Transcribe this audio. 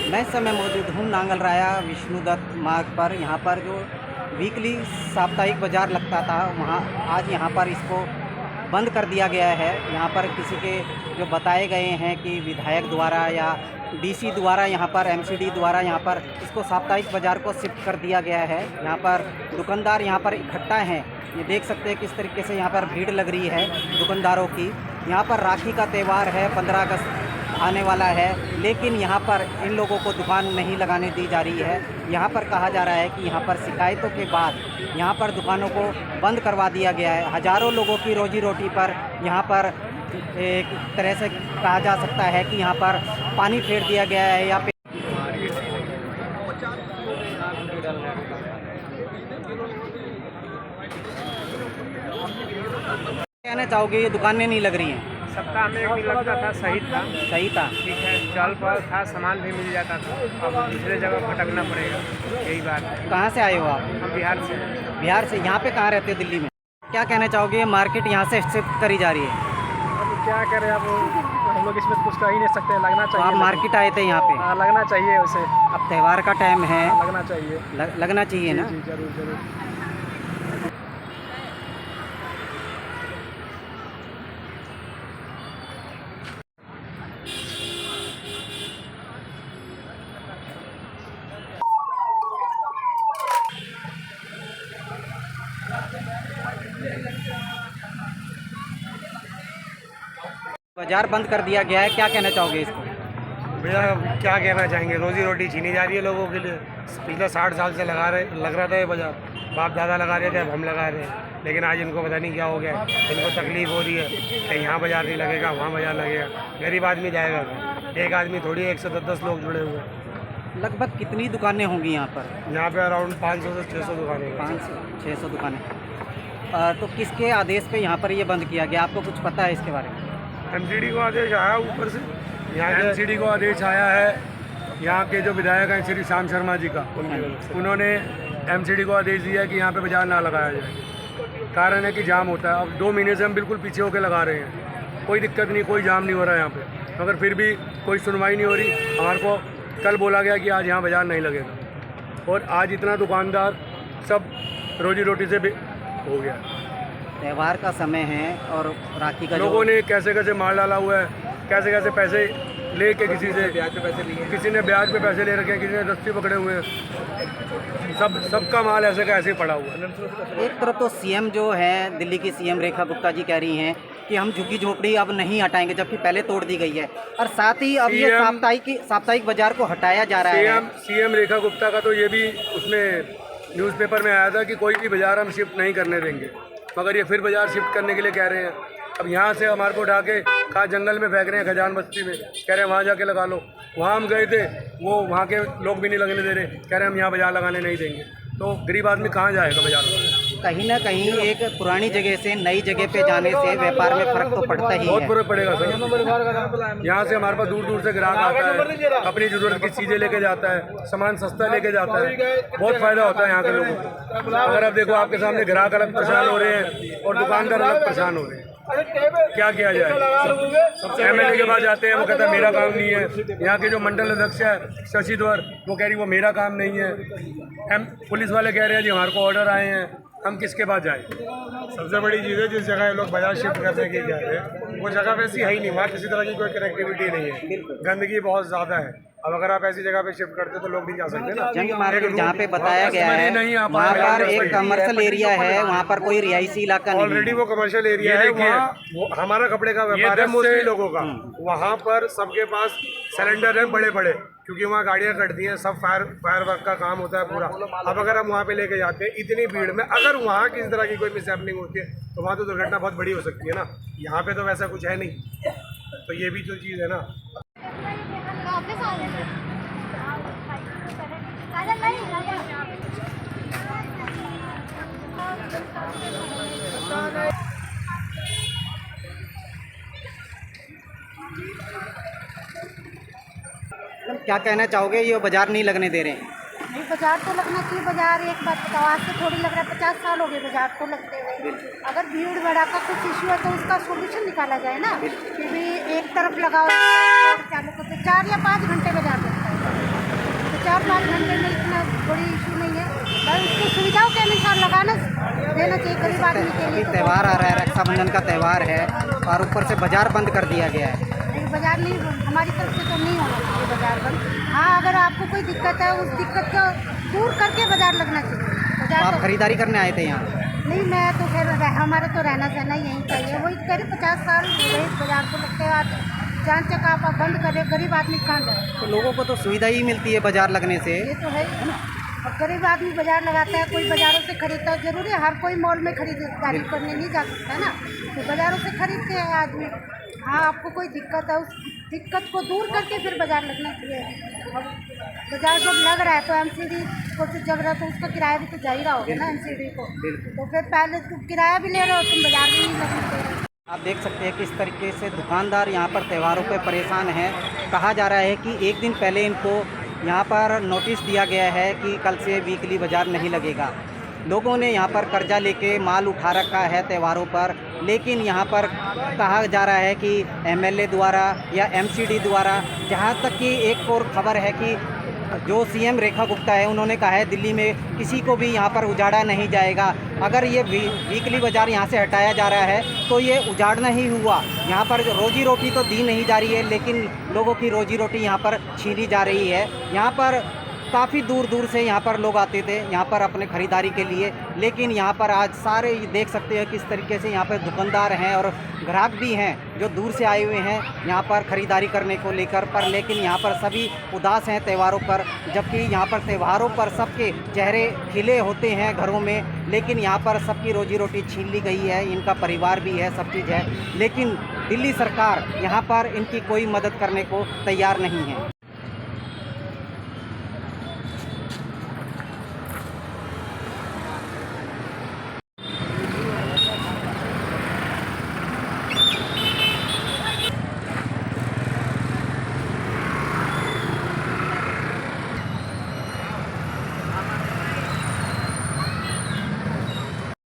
मैं इस समय मौजूद हूँ नांगल राया विष्णुदत्त मार्ग पर। यहाँ पर जो वीकली साप्ताहिक बाज़ार लगता था, वहाँ आज यहाँ पर इसको बंद कर दिया गया है। यहाँ पर किसी के जो बताए गए हैं कि विधायक द्वारा या डीसी द्वारा, यहाँ पर एमसीडी द्वारा यहाँ पर इसको साप्ताहिक बाज़ार को शिफ्ट कर दिया गया है। यहाँ पर दुकानदार यहाँ पर इकट्ठा हैं। ये देख सकते हैं किस तरीके से यहाँ पर भीड़ लग रही है दुकानदारों की। यहाँ पर राखी का त्यौहार है, 15 अगस्त आने वाला है, लेकिन यहाँ पर इन लोगों को दुकान नहीं लगाने दी जा रही है। यहाँ पर कहा जा रहा है कि यहाँ पर शिकायतों के बाद यहाँ पर दुकानों को बंद करवा दिया गया है। हज़ारों लोगों की रोजी रोटी पर यहाँ पर एक तरह से कहा जा सकता है कि यहाँ पर पानी फेर दिया गया है। या कहना चाहोगे ये दुकानें नहीं लग रही हैं? सप्ताह में एक दिन लगता था, सही था। सही था, ठीक है, चल पर था, सामान भी मिल जाता था। अब दूसरे जगह भटकना पड़ेगा, यही बात है। कहाँ से आए हो आप? हम बिहार से। बिहार से। यहाँ पे कहाँ रहते हो? दिल्ली में। क्या कहना चाहोगे, मार्केट यहाँ से शिफ्ट करी जा रही है? अब क्या करें, अब हम लोग इसमें कुछ कह ही नहीं सकते, लगना चाहिए। आप मार्केट आए थे यहाँ पे? हाँ, लगना चाहिए उसे। अब त्यौहार का टाइम है, लगना चाहिए। लगना चाहिए ना? जी, जरूर जरूर। बाजार बंद कर दिया गया है, क्या कहना चाहोगे इसको? भैया क्या कहना चाहेंगे, रोजी रोटी छीनी जा रही है लोगों के लिए। पिछले 60 साल से लग रहा था ये बाजार, बाप दादा लगा रहे थे, अब हम लगा रहे हैं। लेकिन आज इनको पता नहीं क्या हो गया, इनको तकलीफ हो रही है कि यहाँ बाजार नहीं लगेगा, वहाँ बाजार लगेगा। गरीब आदमी जाएगा कहाँ? एक आदमी थोड़ी 1 से 10 लोग जुड़े हुए हैं। लगभग कितनी दुकानें होंगी यहाँ पर? यहाँ पे अराउंड 500 से 600 दुकानें। 500-600 दुकानें। तो किसके आदेश पे यहाँ पर ये बंद किया गया, आपको कुछ पता है इसके बारे में? एमसीडी को आदेश आया ऊपर से, यहाँ के एमसीडी को आदेश आया है। यहाँ के जो विधायक हैं श्री श्याम शर्मा जी का, उन्होंने एमसीडी को आदेश दिया कि यहाँ पे बाजार ना लगाया जाए। कारण है कि जाम होता है। अब 2 महीने से हम बिल्कुल पीछे होकर लगा रहे हैं, कोई दिक्कत नहीं, कोई जाम नहीं हो रहा है यहाँ पे, मगर फिर भी कोई सुनवाई नहीं हो रही। हमारे को कल बोला गया कि आज यहाँ बाजार नहीं लगेगा, और आज इतना दुकानदार सब रोजी रोटी से हो गया। त्यौहार का समय है और राखी का लोगों ने कैसे कैसे माल डाला हुआ है, कैसे कैसे पैसे लेके किसी से ब्याज पे पैसे लिए, किसी ने ब्याज पे पैसे ले रखे हैं, किसी ने रस्सी पकड़े हुए हैं। सबका माल ऐसे का ऐसे पड़ा हुआ है। एक तरफ तो सीएम जो है, दिल्ली की सीएम रेखा गुप्ता जी कह रही हैं कि हम झुग्गी झोपड़ी अब नहीं हटाएंगे, जबकि पहले तोड़ दी गई है, और साथ ही अब ये साप्ताहिक बाजार को हटाया जा रहा है। सीएम रेखा गुप्ता का तो ये भी उसमें न्यूज़पेपर में आया था कि कोई भी बाजार हम शिफ्ट नहीं करने देंगे, मगर ये फिर बाजार शिफ्ट करने के लिए कह रहे हैं। अब यहाँ से हमारे को उठा के कहाँ जंगल में फेंक रहे हैं, खजान बस्ती में, कह रहे हैं वहाँ जाके लगा लो। वहाँ हम गए थे, वो वहाँ के लोग भी नहीं लगने दे रहे, कह रहे हैं हम यहाँ बाजार लगाने नहीं देंगे। तो गरीब आदमी कहाँ जाएगा बाजार में? कहीं ना कहीं एक पुरानी जगह से नई जगह पे जाने से व्यापार में फ़र्क तो पड़ता ही है। बहुत फर्क पड़ेगा सर। यहाँ से हमारे पास दूर दूर से ग्राहक आता है, अपनी ज़रूरत की चीज़ें लेके जाता है, सामान सस्ता लेके जाता है, बहुत फ़ायदा होता है यहाँ के लोगों को। अगर आप देखो, आपके सामने ग्राहक अलग परेशान हो रहे हैं और दुकानदार अलग परेशान हो रहे हैं, क्या किया जाए? एमएलए के पास जाते हैं, वो कहता है मेरा काम नहीं है। यहाँ के जो मंडल अध्यक्ष है शशिधर, वो कह रही वो मेरा काम नहीं है। पुलिस वाले कह रहे हैं जी हमारे को ऑर्डर आए हैं, हम किसके पास जाएं? सबसे बड़ी चीज़ है जिस जगह ये लोग बाजार शिफ्ट करने की कह रहे हैं, वो जगह वैसी है ही नहीं, वहाँ किसी तरह की कोई कनेक्टिविटी नहीं है, गंदगी बहुत ज़्यादा है। अब अगर आप ऐसी जगह पे शिफ्ट करते तो लोग नहीं जा सकते ना। जंग मार्केट जहाँ पे बताया गया है, वहाँ पर एक कमर्शियल एरिया है, वहाँ पर कोई रिहायशी इलाका नहीं है। ऑलरेडी वो कमर्शियल एरिया है, वहाँ हमारा कपड़े का व्यापार है मोस्टली लोगों का। वहाँ पर सबके पास सिलेंडर है बड़े बड़े, क्योंकि वहाँ गाड़ियाँ कटती हैं, सब फायर वर्क का काम होता है पूरा। अब अगर हम वहाँ पे लेके जाते हैं इतनी भीड़ में, अगर वहाँ किसी तरह की कोई मिसहैपनिंग होती है तो वहाँ तो दुर्घटना बहुत बड़ी हो सकती है ना। यहाँ पे तो वैसा कुछ है नहीं, तो ये भी तो चीज़ है ना। क्या कहना चाहोगे, ये बाजार नहीं लगने दे रहे हैं? नहीं, बाजार तो लगना चाहिए। बाजार एक बात बताओ, आज से थोड़ी लग रहा है, 50 साल हो गए बाजार को लगते हुए। अगर भीड़ भड़ाका कुछ इश्यू है तो उसका सोल्यूशन निकाला जाए ना, कि भी एक तरफ लगाओ चालू करते 4 या 5 घंटे बाजार लगता है। 4-5 घंटे में इतना कोई इशू नहीं है, बस उसको सुविधाओं के अनुसार लगाना देना चाहिए गरीब आदमी के अभी लिए। तो त्यौहार आ रहा है, रक्षाबंधन का त्यौहार है और ऊपर से बाजार बंद कर दिया गया है। बाजार नहीं, हमारी तरफ से तो नहीं होना चाहिए बाजार बंद। हाँ, अगर आपको कोई दिक्कत है उस दिक्कत को दूर करके बाजार लगना चाहिए। बाजार आप तो खरीदारी करने आए थे यहाँ? नहीं, मैं तो फिर हमारा तो रहना सहना यहीं चाहिए। वही करीब 50 साल हो गए इस बाजार को लगते हैं। आज जान चक आप बंद करें, गरीब आदमी कहाँ जाए? तो लोगों को तो सुविधा ही मिलती है बाजार लगने से। ये तो है ही ना। अब गरीब आदमी बाजार लगाता है, कोई बाजारों से खरीदता है। जरूरी है हर कोई मॉल में खरीदारी करने नहीं जा सकता है ना, तो बाजारों से खरीदते हैं आदमी। हाँ, आपको कोई दिक्कत है उस दिक्कत को दूर करके फिर बाजार लगना चाहिए। अब बाजार जब लग रहा है तो एमसीडी को तो जग रहा है तो उसका किराया भी तो जा ही रहा होगा ना एमसीडी को। तो फिर पहले तुम किराया भी ले रहे हो, तुम बाजार भी नहीं लगना चाहिए। आप देख सकते हैं किस तरीके से दुकानदार यहाँ पर त्योहारों पे परेशान हैं। कहा जा रहा है कि एक दिन पहले इनको यहाँ पर नोटिस दिया गया है कि कल से वीकली बाज़ार नहीं लगेगा। लोगों ने यहाँ पर कर्जा लेके माल उठा रखा है त्योहारों पर, लेकिन यहाँ पर कहा जा रहा है कि एमएलए द्वारा या एमसीडी द्वारा, जहाँ तक कि एक और खबर है कि जो सीएम रेखा गुप्ता है उन्होंने कहा है दिल्ली में किसी को भी यहाँ पर उजाड़ा नहीं जाएगा। अगर ये वीकली बाज़ार यहाँ से हटाया जा रहा है तो ये उजाड़ना ही हुआ। यहाँ पर रोजी रोटी तो दी नहीं जा रही है, लेकिन लोगों की रोजी रोटी यहाँ पर छीनी जा रही है। यहाँ पर काफ़ी दूर दूर से यहाँ पर लोग आते थे यहाँ पर अपने ख़रीदारी के लिए, लेकिन यहाँ पर आज सारे देख सकते हैं किस तरीके से यहाँ पर दुकानदार हैं और ग्राहक भी हैं जो दूर से आए हुए हैं यहाँ पर ख़रीदारी करने को लेकर पर, लेकिन यहाँ पर सभी उदास हैं त्योहारों पर। जबकि यहाँ पर त्योहारों पर सबके चेहरे खिले होते हैं घरों में, लेकिन यहाँ पर सबकी रोजी रोटी छीन ली गई है। इनका परिवार भी है, सब चीज़ है, लेकिन दिल्ली सरकार यहाँ पर इनकी कोई मदद करने को तैयार नहीं है।